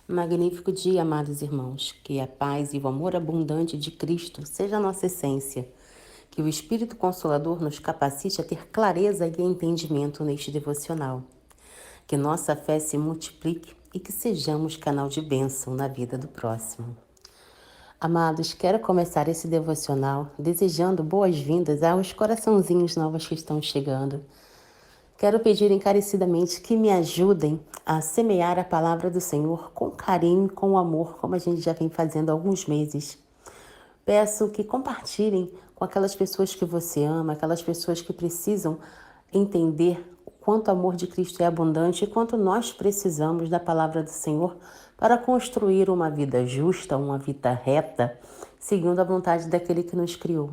Magnífico dia, amados irmãos. Que a paz e o amor abundante de Cristo seja a nossa essência. Que o Espírito Consolador nos capacite a ter clareza e entendimento neste devocional. Que nossa fé se multiplique e que sejamos canal de bênção na vida do próximo. Amados, quero começar esse devocional desejando boas-vindas aos coraçãozinhos novos que estão chegando. Quero pedir encarecidamente que me ajudem a semear a palavra do Senhor com carinho, com amor, como a gente já vem fazendo há alguns meses. Peço que compartilhem com aquelas pessoas que você ama, aquelas pessoas que precisam entender o quanto o amor de Cristo é abundante e quanto nós precisamos da palavra do Senhor para construir uma vida justa, uma vida reta, segundo a vontade daquele que nos criou.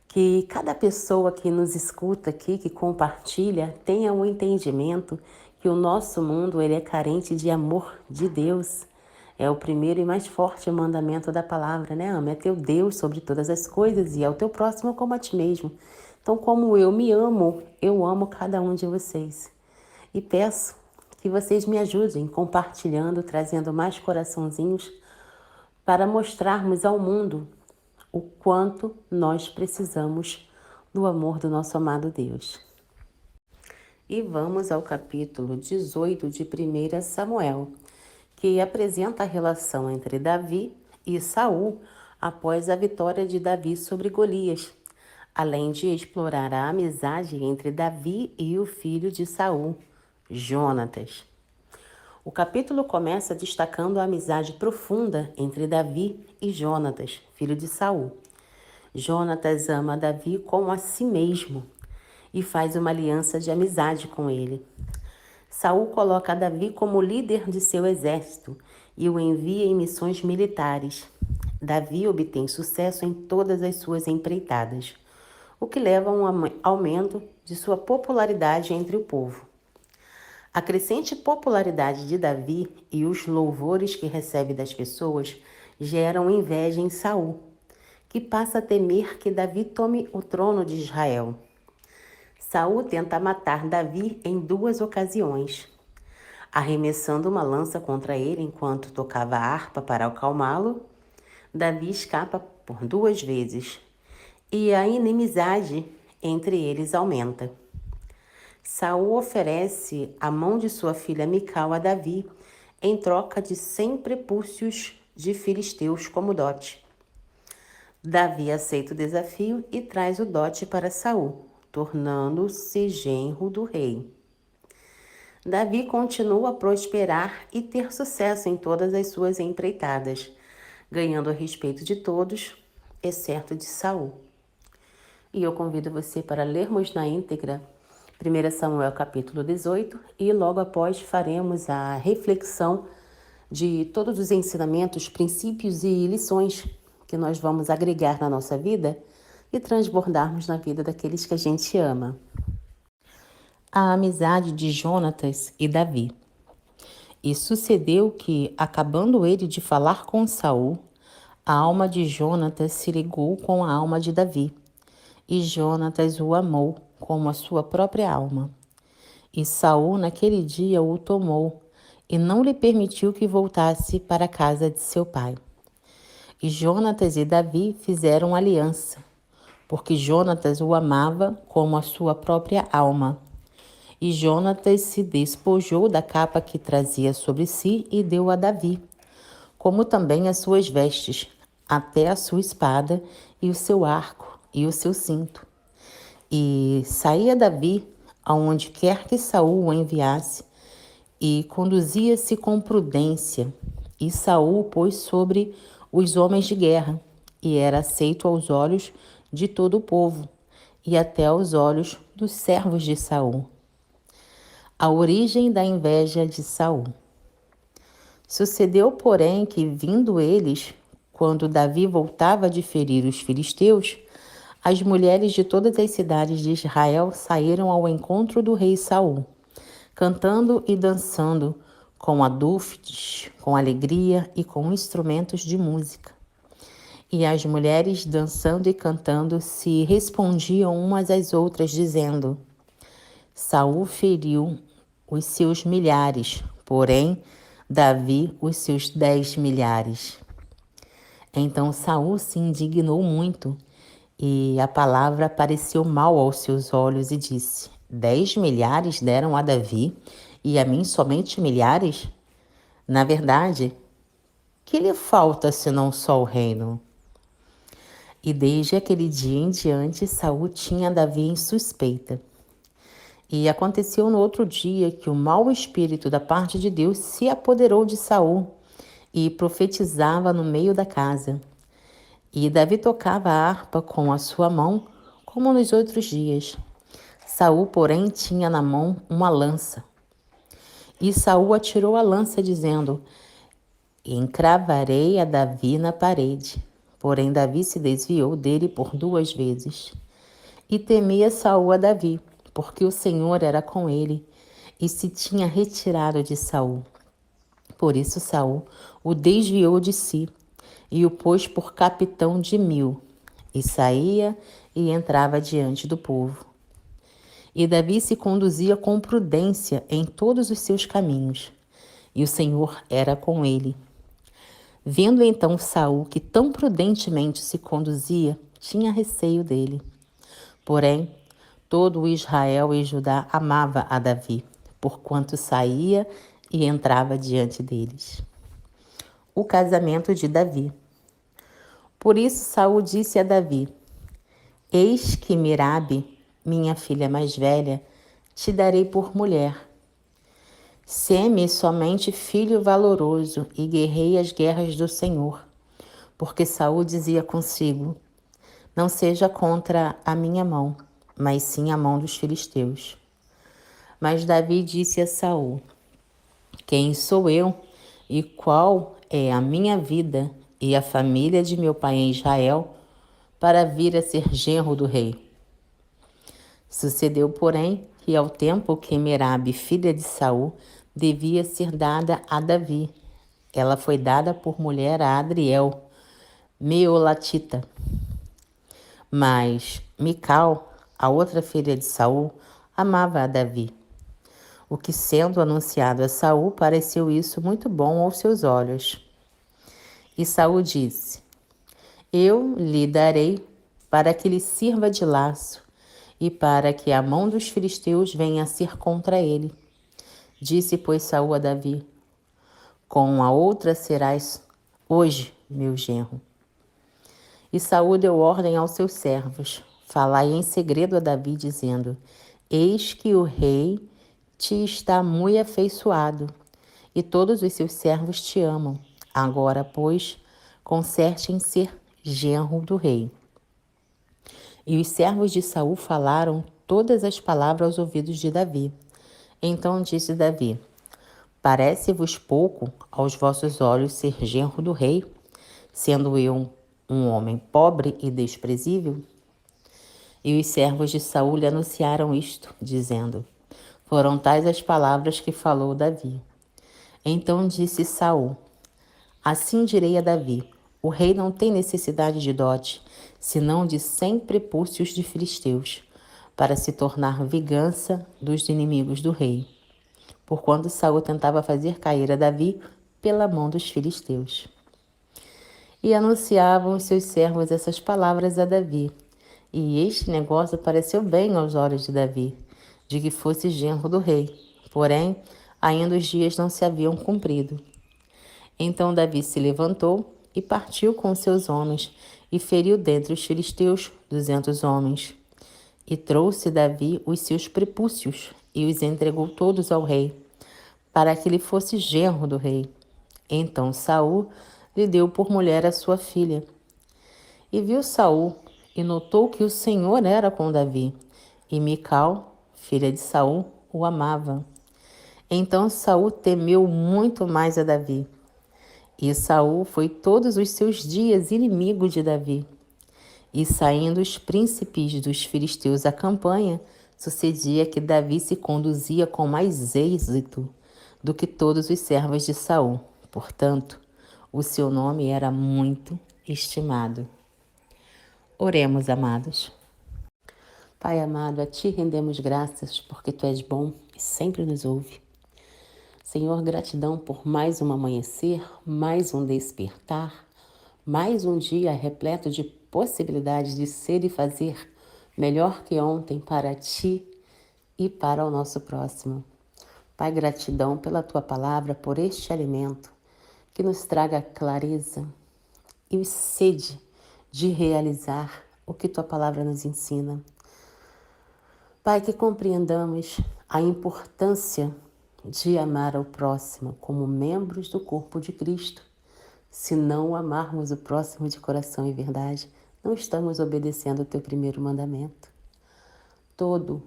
Que cada pessoa que nos escuta aqui, que compartilha, tenha um entendimento que o nosso mundo ele é carente de amor de Deus. É o primeiro e mais forte mandamento da palavra, né? Ama é teu Deus sobre todas as coisas e é o teu próximo como a ti mesmo. Então, como eu me amo, eu amo cada um de vocês. E peço que vocês me ajudem compartilhando, trazendo mais coraçãozinhos para mostrarmos ao mundo o quanto nós precisamos do amor do nosso amado Deus. E vamos ao capítulo 18 de 1 Samuel, que apresenta a relação entre Davi e Saul após a vitória de Davi sobre Golias, além de explorar a amizade entre Davi e o filho de Saul, Jonatas. O capítulo começa destacando a amizade profunda entre Davi e Jonatas, filho de Saul. Jonatas ama Davi como a si mesmo e faz uma aliança de amizade com ele. Saul coloca Davi como líder de seu exército e o envia em missões militares. Davi obtém sucesso em todas as suas empreitadas, o que leva a um aumento de sua popularidade entre o povo. A crescente popularidade de Davi e os louvores que recebe das pessoas geram inveja em Saul, que passa a temer que Davi tome o trono de Israel. Saul tenta matar Davi em 2 ocasiões, arremessando uma lança contra ele enquanto tocava a harpa para acalmá-lo. Davi escapa por 2 vezes e a inimizade entre eles aumenta. Saul oferece a mão de sua filha Mical a Davi em troca de 100 prepúcios de filisteus como dote. Davi aceita o desafio e traz o dote para Saul, tornando-se genro do rei. Davi continua a prosperar e ter sucesso em todas as suas empreitadas, ganhando o respeito de todos, exceto de Saul. E eu convido você para lermos na íntegra 1 Samuel capítulo 18 e logo após faremos a reflexão de todos os ensinamentos, princípios e lições que nós vamos agregar na nossa vida e transbordarmos na vida daqueles que a gente ama. A amizade de Jonatas e Davi. E sucedeu que, acabando ele de falar com Saul, a alma de Jonatas se ligou com a alma de Davi, e Jonatas o amou como a sua própria alma. E Saul naquele dia o tomou, e não lhe permitiu que voltasse para a casa de seu pai. E Jonatas e Davi fizeram aliança, porque Jonatas o amava como a sua própria alma. E Jonatas se despojou da capa que trazia sobre si e deu a Davi, como também as suas vestes, até a sua espada e o seu arco e o seu cinto. E saía Davi aonde quer que Saul o enviasse, e conduzia-se com prudência. E Saul o pôs sobre os homens de guerra, e era aceito aos olhos de todo o povo, e até aos olhos dos servos de Saul. A origem da inveja de Saul. Sucedeu, porém, que, vindo eles, quando Davi voltava de ferir os filisteus, as mulheres de todas as cidades de Israel saíram ao encontro do rei Saul, cantando e dançando com adufes, com alegria e com instrumentos de música. E as mulheres, dançando e cantando, se respondiam umas às outras, dizendo: Saul feriu os seus milhares, porém Davi os seus 10 milhares. Então Saul se indignou muito, e a palavra pareceu mal aos seus olhos, e disse: 10 milhares deram a Davi, e a mim somente milhares? Na verdade, que lhe falta senão só o reino? E desde aquele dia em diante, Saul tinha Davi em suspeita. E aconteceu no outro dia que o mau espírito da parte de Deus se apoderou de Saul e profetizava no meio da casa. E Davi tocava a harpa com a sua mão, como nos outros dias. Saul, porém, tinha na mão uma lança. E Saul atirou a lança, dizendo: encravarei a Davi na parede. Porém, Davi se desviou dele por 2 vezes. E temia Saul a Davi, porque o Senhor era com ele, e se tinha retirado de Saul. Por isso Saul o desviou de si, e o pôs por capitão de 1000, e saía e entrava diante do povo. E Davi se conduzia com prudência em todos os seus caminhos, e o Senhor era com ele. Vendo então Saul que tão prudentemente se conduzia, tinha receio dele. Porém, todo o Israel e Judá amava a Davi, porquanto saía e entrava diante deles. O casamento de Davi. Por isso Saul disse a Davi: eis que Merabe, minha filha mais velha, te darei por mulher. Sê-me somente filho valoroso e guerrei as guerras do Senhor. Porque Saul dizia consigo: não seja contra a minha mão, mas sim a mão dos filisteus. Mas Davi disse a Saul: quem sou eu e qual é a minha vida e a família de meu pai em Israel para vir a ser genro do rei? Sucedeu, porém, que ao tempo que Merabe, filha de Saul, devia ser dada a Davi, ela foi dada por mulher a Adriel, meolatita. Mas Mical, a outra filha de Saul, amava a Davi. O que, sendo anunciado a Saul, pareceu isso muito bom aos seus olhos. E Saul disse: eu lhe darei para que lhe sirva de laço e para que a mão dos filisteus venha a ser contra ele. Disse, pois, Saul a Davi: com a outra serás hoje meu genro. E Saul deu ordem aos seus servos: falai em segredo a Davi, dizendo: eis que o rei te está muito afeiçoado, e todos os seus servos te amam. Agora, pois, conserte em ser genro do rei. E os servos de Saul falaram todas as palavras aos ouvidos de Davi. Então disse Davi: parece-vos pouco aos vossos olhos ser genro do rei, sendo eu um homem pobre e desprezível? E os servos de Saul lhe anunciaram isto, dizendo: foram tais as palavras que falou Davi. Então disse Saul: assim direi a Davi: o rei não tem necessidade de dote, senão de 100 prepúcios de filisteus, para se tornar vingança dos inimigos do rei. Porquanto Saul tentava fazer cair a Davi pela mão dos filisteus. E anunciavam os seus servos essas palavras a Davi. E este negócio pareceu bem aos olhos de Davi, de que fosse genro do rei. Porém, ainda os dias não se haviam cumprido. Então Davi se levantou e partiu com seus homens, e feriu dentre os filisteus 200 homens. E trouxe Davi os seus prepúcios, e os entregou todos ao rei, para que ele fosse genro do rei. Então Saul lhe deu por mulher a sua filha. E viu Saul, e notou que o Senhor era com Davi, e Mical, filha de Saul, o amava. Então Saul temeu muito mais a Davi. E Saul foi todos os seus dias inimigo de Davi. E saindo os príncipes dos filisteus à campanha, sucedia que Davi se conduzia com mais êxito do que todos os servos de Saul. Portanto, o seu nome era muito estimado. Oremos, amados. Pai amado, a Ti rendemos graças porque Tu és bom e sempre nos ouve. Senhor, gratidão por mais um amanhecer, mais um despertar, mais um dia repleto de possibilidades de ser e fazer melhor que ontem para ti e para o nosso próximo. Pai, gratidão pela tua palavra, por este alimento que nos traga clareza e sede de realizar o que tua palavra nos ensina. Pai, que compreendamos a importância de amar ao próximo como membros do corpo de Cristo. Se não amarmos o próximo de coração e verdade, não estamos obedecendo o teu primeiro mandamento. Todos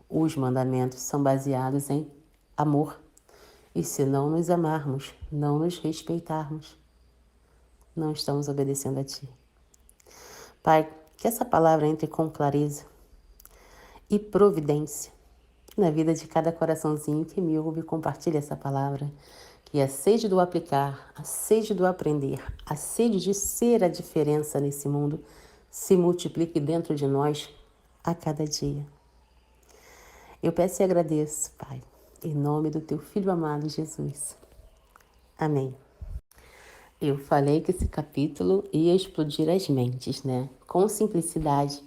os mandamentos são baseados em amor. E se não nos amarmos, não nos respeitarmos, não estamos obedecendo a ti. Pai, que essa palavra entre com clareza e providência na vida de cada coraçãozinho que me ouve e compartilha essa palavra. Que a sede do aplicar, a sede do aprender, a sede de ser a diferença nesse mundo se multiplique dentro de nós a cada dia. Eu peço e agradeço, Pai, em nome do teu Filho amado Jesus. Amém. Eu falei que esse capítulo ia explodir as mentes, né? Com simplicidade,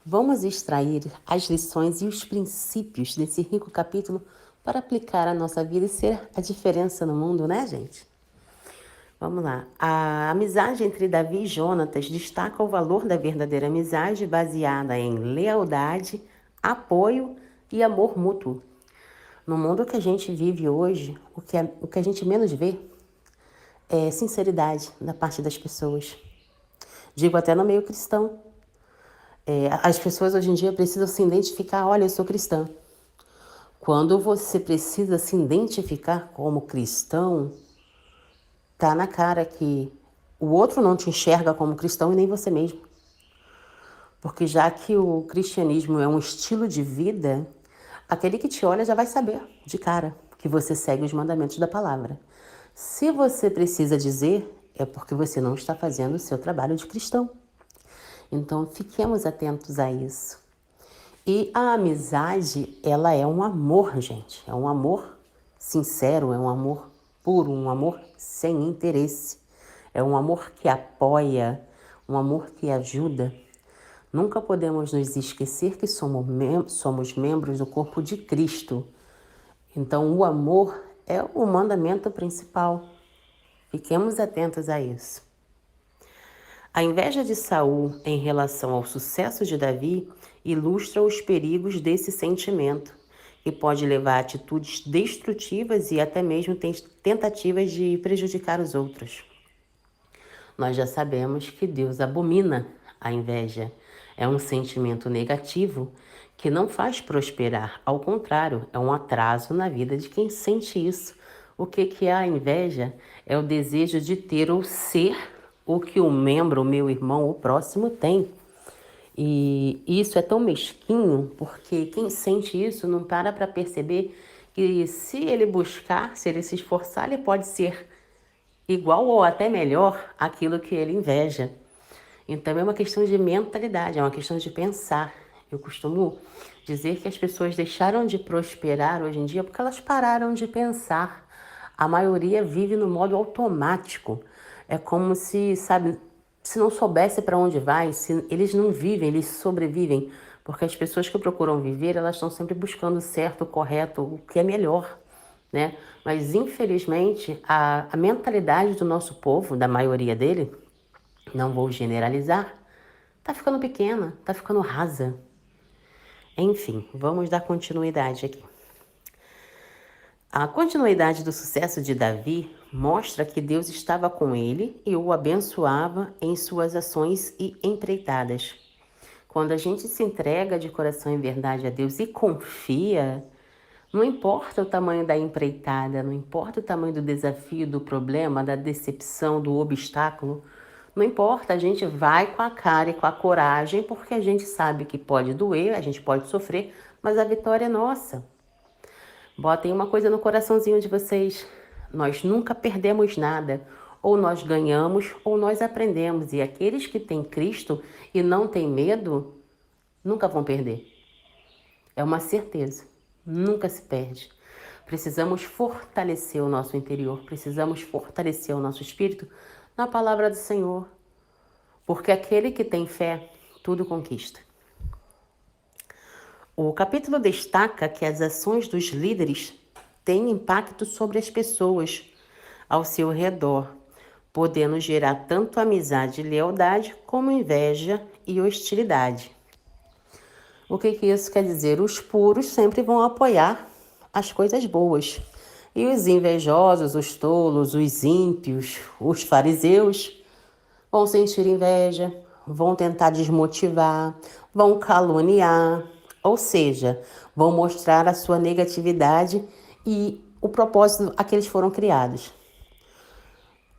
vamos extrair as lições e os princípios desse rico capítulo para aplicar a nossa vida e ser a diferença no mundo, né, gente? Vamos lá. A amizade entre Davi e Jonatas destaca o valor da verdadeira amizade baseada em lealdade, apoio e amor mútuo. No mundo que a gente vive hoje, o que a gente menos vê é sinceridade da parte das pessoas. Digo até no meio cristão. As pessoas hoje em dia precisam se identificar, olha, eu sou cristã. Quando você precisa se identificar como cristão, tá na cara que o outro não te enxerga como cristão e nem você mesmo. Porque já que o cristianismo é um estilo de vida, aquele que te olha já vai saber de cara que você segue os mandamentos da palavra. Se você precisa dizer, é porque você não está fazendo o seu trabalho de cristão. Então, fiquemos atentos a isso. E a amizade, ela é um amor, gente. É um amor sincero, é um amor puro, um amor sem interesse. É um amor que apoia, um amor que ajuda. Nunca podemos nos esquecer que somos membros do corpo de Cristo. Então, o amor é o mandamento principal. Fiquemos atentos a isso. A inveja de Saul em relação ao sucesso de Davi ilustra os perigos desse sentimento, que pode levar a atitudes destrutivas e até mesmo tentativas de prejudicar os outros. Nós já sabemos que Deus abomina a inveja. É um sentimento negativo que não faz prosperar. Ao contrário, é um atraso na vida de quem sente isso. O que é a inveja? É o desejo de ter ou ser o que o membro, o meu irmão, o próximo tem. E isso é tão mesquinho porque quem sente isso não para perceber que se ele buscar, se ele se esforçar, ele pode ser igual ou até melhor aquilo que ele inveja. Então é uma questão de mentalidade, é uma questão de pensar. Eu costumo dizer que as pessoas deixaram de prosperar hoje em dia porque elas pararam de pensar. A maioria vive no modo automático. É como se, sabe, se não soubesse para onde vai, se eles não vivem, eles sobrevivem. Porque as pessoas que procuram viver, elas estão sempre buscando o certo, o correto, o que é melhor, né? Mas, infelizmente, a mentalidade do nosso povo, da maioria dele, não vou generalizar, tá ficando pequena, tá ficando rasa. Enfim, vamos dar continuidade aqui. A continuidade do sucesso de Davi mostra que Deus estava com ele e o abençoava em suas ações e empreitadas. Quando a gente se entrega de coração e verdade a Deus e confia, não importa o tamanho da empreitada, não importa o tamanho do desafio, do problema, da decepção, do obstáculo, não importa, a gente vai com a cara e com a coragem, porque a gente sabe que pode doer, a gente pode sofrer, mas a vitória é nossa. Botem uma coisa no coraçãozinho de vocês. Nós nunca perdemos nada. Ou nós ganhamos ou nós aprendemos. E aqueles que têm Cristo e não têm medo, nunca vão perder. É uma certeza. Nunca se perde. Precisamos fortalecer o nosso interior, precisamos fortalecer o nosso espírito na palavra do Senhor, porque aquele que tem fé, tudo conquista. O capítulo destaca que as ações dos líderes têm impacto sobre as pessoas ao seu redor, podendo gerar tanto amizade e lealdade como inveja e hostilidade. O que isso quer dizer? Os puros sempre vão apoiar as coisas boas. E os invejosos, os tolos, os ímpios, os fariseus vão sentir inveja, vão tentar desmotivar, vão caluniar, ou seja, vão mostrar a sua negatividade e o propósito a que eles foram criados.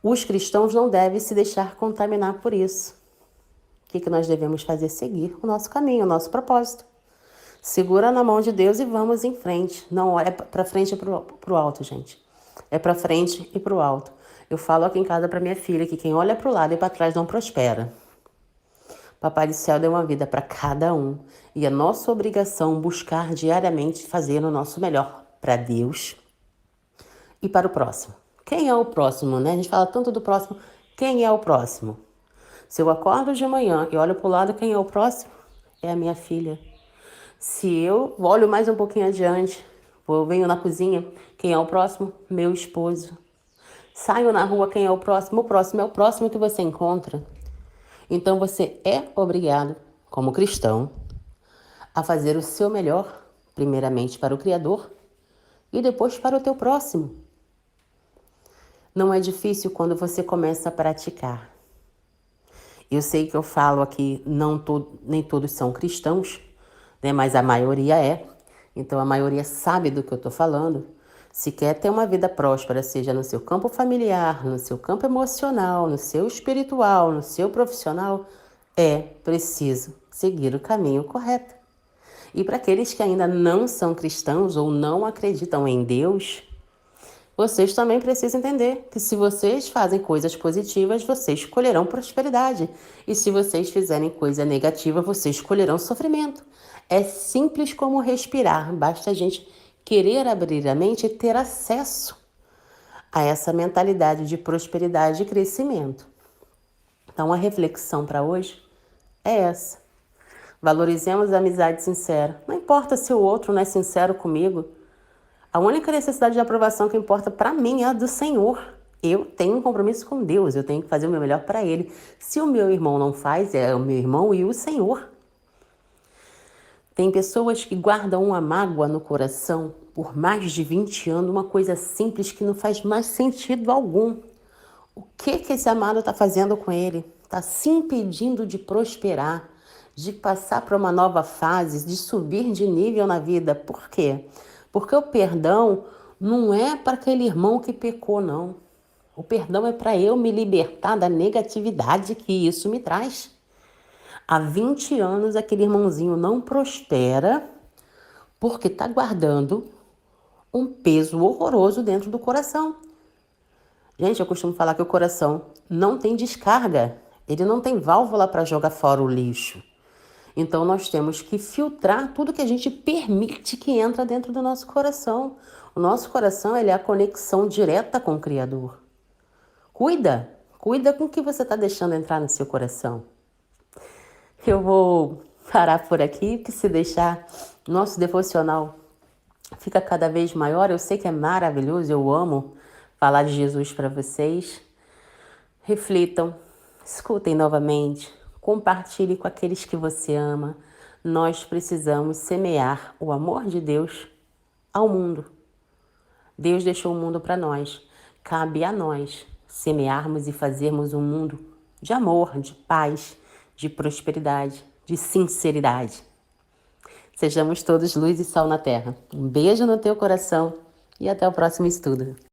Os cristãos não devem se deixar contaminar por isso. O que nós devemos fazer? Seguir o nosso caminho, o nosso propósito. Segura na mão de Deus e vamos em frente. Não é para frente e para o alto, gente. É para frente e para o alto. Eu falo aqui em casa para minha filha que quem olha para o lado e para trás não prospera. Papai do céu deu uma vida para cada um. E é nossa obrigação buscar diariamente fazer o nosso melhor para Deus e para o próximo. Quem é o próximo, né? A gente fala tanto do próximo. Quem é o próximo? Se eu acordo de manhã e olho para o lado, quem é o próximo? É a minha filha. Se eu olho mais um pouquinho adiante, venho na cozinha, quem é o próximo? Meu esposo. Saio na rua, quem é o próximo? O próximo é o próximo que você encontra. Então você é obrigado, como cristão, a fazer o seu melhor, primeiramente para o Criador e depois para o teu próximo. Não é difícil quando você começa a praticar. Eu sei que eu falo aqui, nem todos são cristãos, né? Mas a maioria é. Então a maioria sabe do que eu estou falando. Se quer ter uma vida próspera, seja no seu campo familiar, no seu campo emocional, no seu espiritual, no seu profissional, é preciso seguir o caminho correto. E para aqueles que ainda não são cristãos ou não acreditam em Deus, vocês também precisam entender que se vocês fazem coisas positivas, vocês colherão prosperidade. E se vocês fizerem coisa negativa, vocês colherão sofrimento. É simples como respirar, basta a gente querer abrir a mente e ter acesso a essa mentalidade de prosperidade e crescimento. Então a reflexão para hoje é essa. Valorizemos a amizade sincera. Não importa se o outro não é sincero comigo. A única necessidade de aprovação que importa para mim é a do Senhor. Eu tenho um compromisso com Deus, eu tenho que fazer o meu melhor para Ele. Se o meu irmão não faz, é o meu irmão e o Senhor. Tem pessoas que guardam uma mágoa no coração por mais de 20 anos, uma coisa simples que não faz mais sentido algum. O que esse amado está fazendo com ele? Está se impedindo de prosperar, de passar para uma nova fase, de subir de nível na vida. Por quê? Porque o perdão não é para aquele irmão que pecou, não. O perdão é para eu me libertar da negatividade que isso me traz. Há 20 anos aquele irmãozinho não prospera porque está guardando um peso horroroso dentro do coração. Gente, eu costumo falar que o coração não tem descarga. Ele não tem válvula para jogar fora o lixo. Então, nós temos que filtrar tudo que a gente permite que entra dentro do nosso coração. O nosso coração, ele é a conexão direta com o Criador. Cuida com o que você está deixando entrar no seu coração. Eu vou parar por aqui, que se deixar, nosso devocional fica cada vez maior. Eu sei que é maravilhoso, eu amo falar de Jesus para vocês. Reflitam, escutem novamente. Compartilhe com aqueles que você ama. Nós precisamos semear o amor de Deus ao mundo. Deus deixou o mundo para nós. Cabe a nós semearmos e fazermos um mundo de amor, de paz, de prosperidade, de sinceridade. Sejamos todos luz e sal na terra. Um beijo no teu coração e até o próximo estudo.